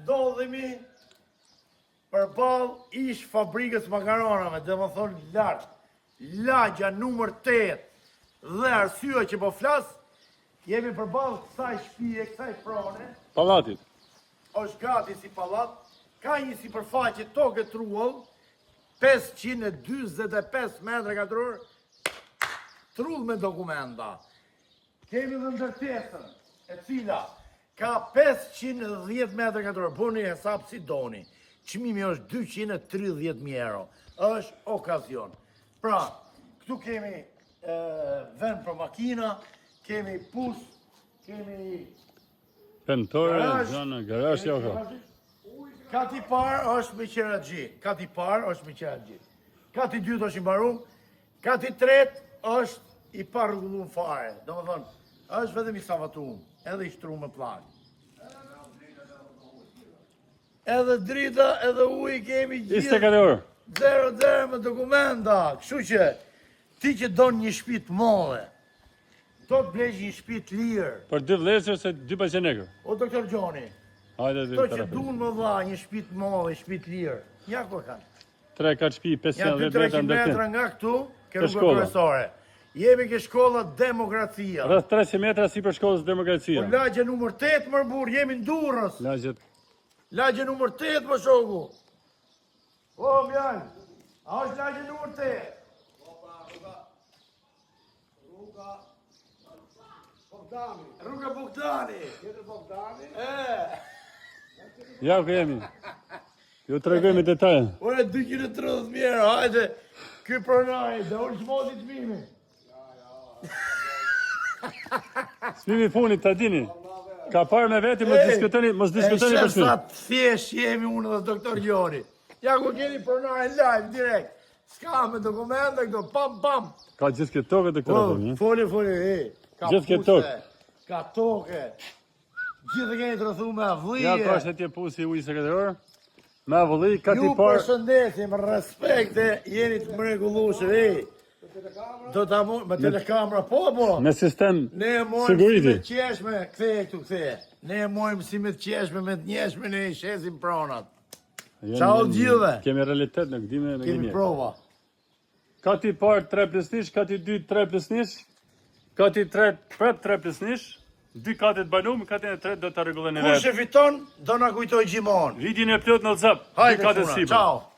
ndodhemi përballë ish fabrikës makaronave, dhe më thonë lartë, lagja numër 8, dhe arsyeja që po flas, jemi përballë kësaj shtëpie, kësaj prone. Pallatit. Është gati si pallat, ka një sipërfaqe tokë trull, 545 metra katror, trull me dokumenta. Kemi dhe ndërtesën, e cila ka 510 metra katror, bëni hesap si doni. Çmimi është 230.000 euro. Është okazion. Pra, këtu kemi vend për makina, kemi pus, kemi Pentore, zonë, garazh, jo ka. Kati parë është me qeraxhi. Kati parë është me qeraxhi. Kati dytë është i mbaruar. Kati tretë është i parrregulluar fare. Domethënë, është vetëm i savatuar, edhe i shtruar me pllak. Edhe drita, edhe uji kemi gjithë. 24 orë. Zero me dokumenta. Kështu që ti që don një shtëpi të madhe, do të blesh një shtëpi të lirë. Për 2 vlezër se 2 pashenekër. O doktor Gjoni, Hajde to të që duan më dha një shtëpi të madhe, një shtëpi të lirë. Ja ku kanë. 3-4 shtëpi, Ja 510 200 metra nga këtu, ke rruga kryesore. Jemi ke shkolla Demokracia. Rreth 300 metra sipër shkollës Demokracia. Po lagje numër 8 më burr, jemi në Durrës. Lagje numër 8 më shoku. O mjal. A është lagje numër 8? Rruga Bogdani. Tjetër Bogdani? Ja ku jemi. Ju tregojmë detaje. Ore 230.000 euro, hajde. Ky pronari, dhe unë shmoti të mimi. Smimi funit ta dini. Ka parë me veti, mos diskutoni për shkrim. Sa thjesht jemi unë dhe doktor Gjoni. Ja ku keni pronari live direkt. S'ka me dokumenta këto, pam. Ka gjithë këtë tokë doktor apo? Foli, ka gjithë këtë puse, tokë. ka toke. Gjithë keni të rëthu me avlije. Ja ka është atje pusi ujë sekretar. Me avulli, ka ti Ju parë. përshëndesim, respekte, jeni të mrekullueshëm, Do ta me telekamera, po. Me sistem Ne e mojmë security. si me të qeshme, kthej. Ne e mojmë si me të qeshme, me të njeshme, ne i shesim pronat. Ciao gjithëve. Kemi realitet në këdime me Kemi prova. Ka ti parë 3+1, ka ti 2 3+1, ka ti 3 3+1, 2 katet banum, katin e 3 do të rregullojnë Kush e fiton, do na kujtoj gjithmonë. Vidin e plot në WhatsApp. Hajde, 2 katet funa, sipër. ciao.